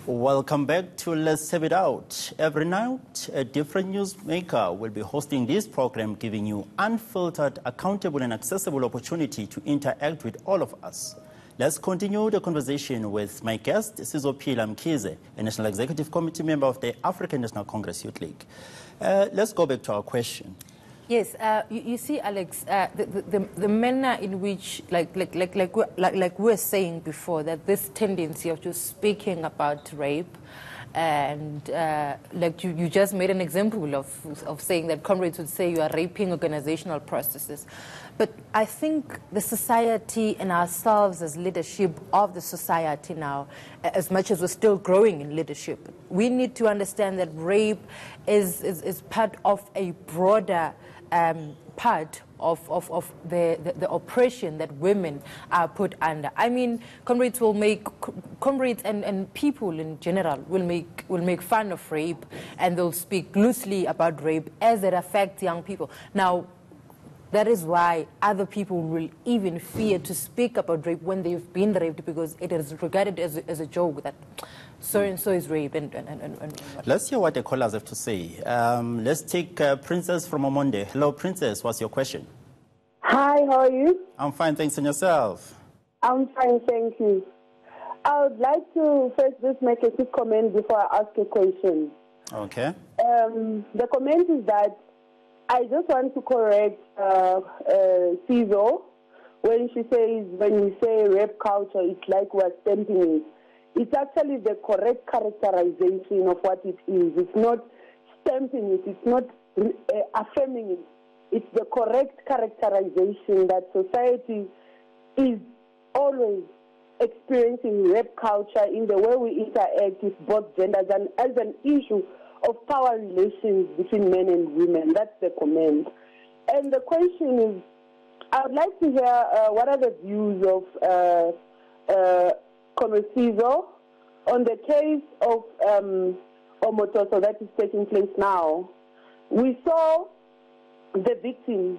Welcome back to Let's Have It Out. Every night, a different newsmaker will be hosting this program, giving you unfiltered, accountable and accessible opportunity to interact with all of us. Let's continue the conversation with my guest, Sizophila Mkhize, a National Executive Committee member of the African National Congress Youth League. Let's go back to our question. Yes, you see, Alex, the manner in which, like we were saying before, that this tendency of just speaking about rape, and like you just made an example of saying that comrades would say you are raping organizational processes. But I think the society and ourselves as leadership of the society now, as much as we're still growing in leadership, we need to understand that rape is part of a broader part of the oppression that women are put under. I mean, comrades and people in general will make fun of rape, and they'll speak loosely about rape as it affects young people. Now, that is why other people will even fear to speak about rape when they've been raped, because it is regarded as a joke that so-and-so is raped. And let's hear what the callers have to say. Let's take Princess from Omonde. Hello, Princess. What's your question? Hi, how are you? I'm fine, thanks. And yourself? I'm fine, thank you. I would like to first just make a quick comment before I ask a question. Okay. The comment is that I just want to correct Sizo when she says, when we say rape culture, it's like we're stamping it. It's actually the correct characterization of what it is. It's not stamping it. It's not affirming it. It's the correct characterization that society is always experiencing rape culture in the way we interact with both genders and as an issue of power relations between men and women. That's the comment. And the question is, I would like to hear what are the views of Comrade Sizo on the case of Omotoso that is taking place now. We saw the victims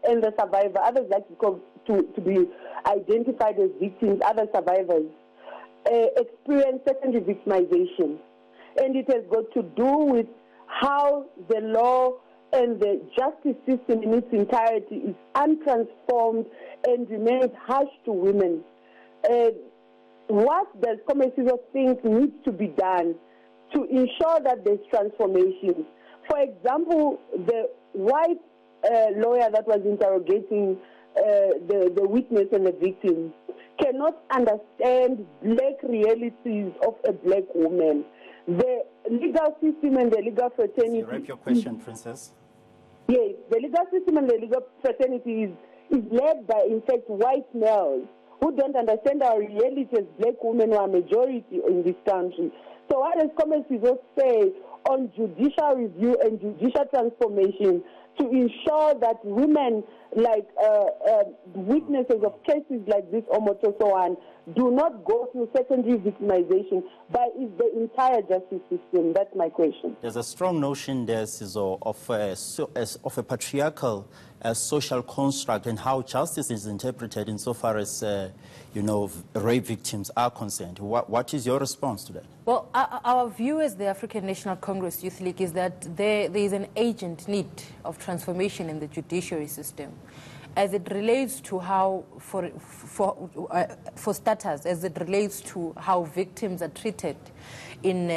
and the survivor, others like to be identified as victims, other survivors, experience secondary victimization. And it has got to do with how the law and the justice system in its entirety is untransformed and remains harsh to women. What does Comrade Sizo think needs to be done to ensure that there's transformation? For example, the white lawyer that was interrogating the witness and the victim cannot understand black realities of a black woman. The legal system and the legal fraternity... So you wrap your question, Princess. Yes, the legal system and the legal fraternity is led by, in fact, white males who don't understand our reality as black women who are majority in this country. So what does Comrade Sizo say on judicial review and judicial transformation to ensure that women, like witnesses of cases like this Omotoso one, do not go through secondary victimization by the entire justice system? That's my question. There's a strong notion there, Sizo, of a patriarchal social construct and how justice is interpreted insofar as, rape victims are concerned. What is your response to that? Well, our view as the African National Congress Youth League is that there is an urgent need of transformation in the judiciary system, as it relates to how, for starters, as it relates to how victims are treated in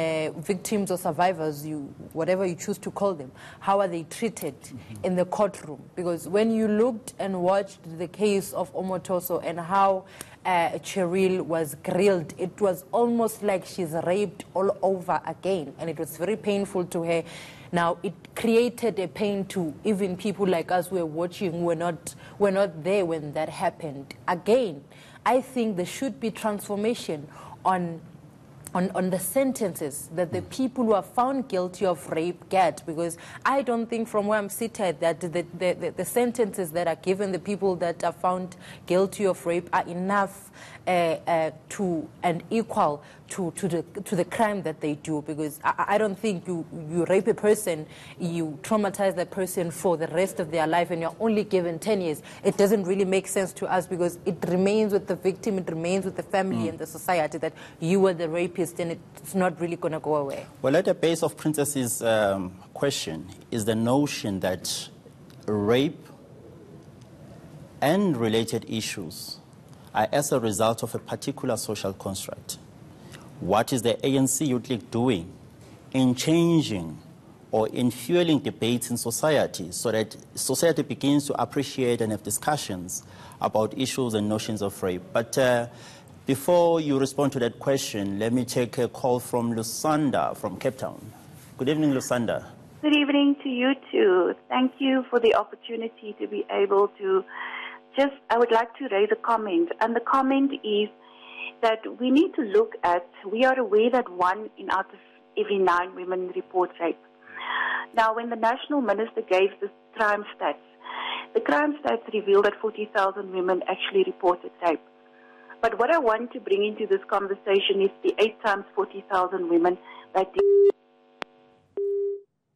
victims or survivors, whatever you choose to call them. How are they treated in the courtroom? Because when you looked and watched the case of Omotoso and how Cheryl was grilled, it was almost like she's raped all over again, and it was very painful to her. Now, it created a pain to even people like us who were watching, who were not there when that happened. Again, I think there should be transformation on the sentences that the people who are found guilty of rape get, because I don't think from where I'm seated that the sentences that are given the people that are found guilty of rape are enough to and equal to the crime that they do, because I don't think you rape a person, you traumatize that person for the rest of their life, and you're only given 10 years. It doesn't really make sense to us, because it remains with the victim, it remains with the family and the society that you were the rapist. rapist, and it's not really going to go away. Well, at the base of Princess's question is the notion that rape and related issues are as a result of a particular social construct. What is the ANC Youth League doing in changing or in fueling debates in society so that society begins to appreciate and have discussions about issues and notions of rape? But before you respond to that question, let me take a call from Lusanda from Cape Town. Good evening, Lusanda. Good evening to you too. Thank you for the opportunity to be able to I would like to raise a comment. And the comment is that we need to look at, we are aware that 1 out of every 9 women report rape. Now, when the national minister gave the crime stats, the crime stats revealed that 40,000 women actually reported rape. But what I want to bring into this conversation is the 8 times 40,000 women that did.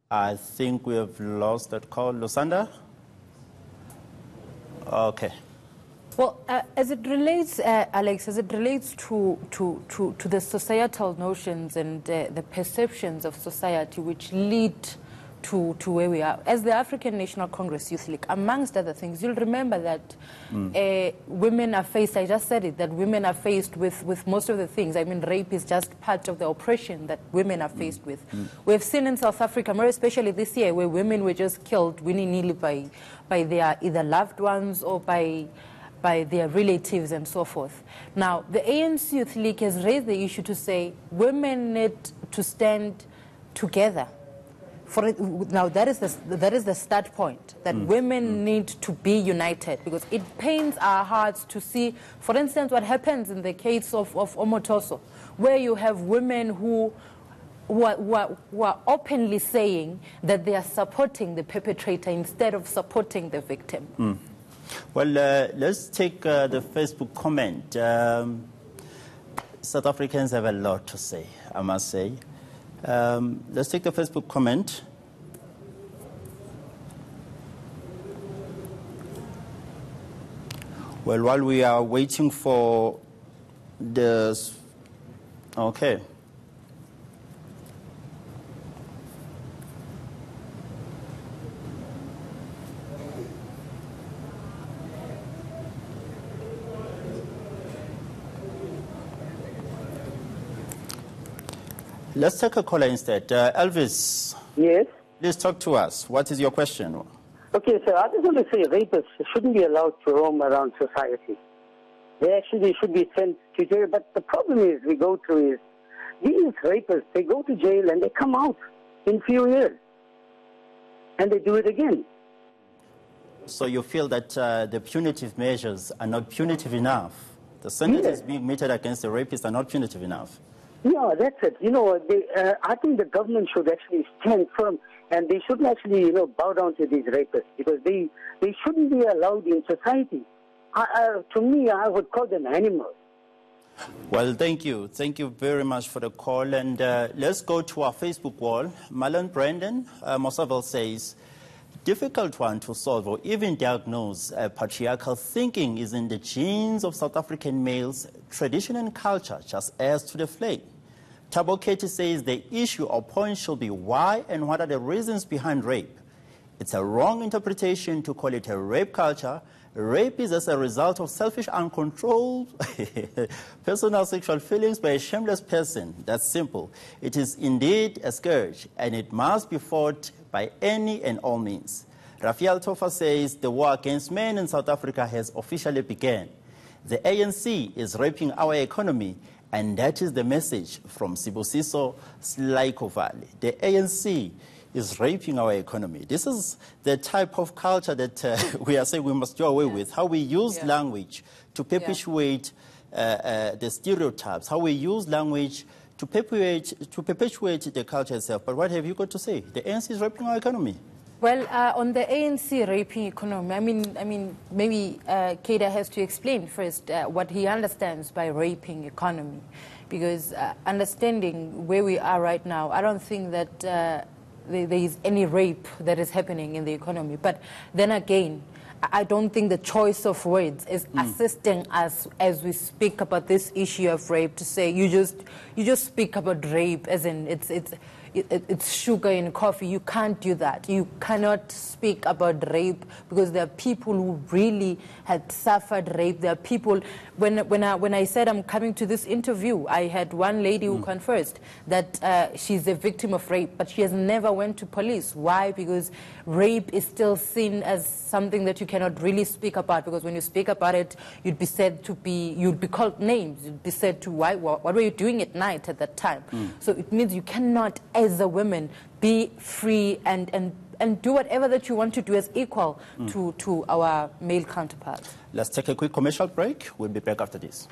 I think we have lost that call. Lusanda? Okay. Well, as it relates, Alex, as it relates to the societal notions and the perceptions of society which lead to where we are, as the African National Congress Youth League, amongst other things, you'll remember that women are faced, I just said it, that women are faced with most of the things. I mean, rape is just part of the oppression that women are faced with. We've seen in South Africa, more especially this year, where women were just killed willy-nilly by their either loved ones or by their relatives and so forth. Now, the ANC Youth League has raised the issue to say women need to stand together. Now, that is the start point, that women need to be united, because it pains our hearts to see, for instance, what happens in the case of Omotoso, where you have women who are openly saying that they are supporting the perpetrator instead of supporting the victim. Well, let's take the Facebook comment. South Africans have a lot to say, I must say. Let's take the Facebook comment. Well, while we are waiting for this, okay. Let's take a caller instead. Elvis. Yes? Please talk to us. What is your question? Okay, so I just want to say rapists shouldn't be allowed to roam around society. They actually should be sent to jail. But the problem is we go through is these rapists, they go to jail and they come out in few years. And they do it again. So you feel that the punitive measures are not punitive enough? The sentences being meted against the rapists are not punitive enough? Yeah, that's it. You know, I think the government should actually stand firm, and they shouldn't actually, bow down to these rapists, because they shouldn't be allowed in society. To me, I would call them animals. Well, thank you. Thank you very much for the call. And let's go to our Facebook wall. Malon Brandon Mosaville says, difficult one to solve or even diagnose. Patriarchal thinking is in the genes of South African males, tradition and culture, just as to the flame. Thabo Keti says the issue or point should be why and what are the reasons behind rape. It's a wrong interpretation to call it a rape culture. Rape is as a result of selfish, uncontrolled personal sexual feelings by a shameless person. That's simple. It is indeed a scourge, and it must be fought by any and all means. Rafael Tofa says the war against men in South Africa has officially begun. The ANC is raping our economy, and that is the message from Sibusiso Slaikovali. The ANC is raping our economy. This is the type of culture that we are saying we must do away with, how we use language to perpetuate the stereotypes, how we use language to perpetuate the culture itself. But what have you got to say? The ANC is raping our economy. Well, on the ANC raping economy, I mean, maybe Keda has to explain first what he understands by raping economy, because understanding where we are right now, I don't think that there is any rape that is happening in the economy. But then again, I don't think the choice of words is assisting us as we speak about this issue of rape, to say you just speak about rape as in it's sugar in coffee. You can't do that. You cannot speak about rape because there are people who really had suffered rape. There are people, when I said I'm coming to this interview, I had one lady who confessed that she's a victim of rape, but she has never went to police. Why? Because rape is still seen as something that you cannot really speak about, because when you speak about it, you'd be called names. You'd be said to, what were you doing at night at that time? So it means you cannot, as a woman, be free and do whatever that you want to do as equal to our male counterparts. Let's take a quick commercial break. We'll be back after this.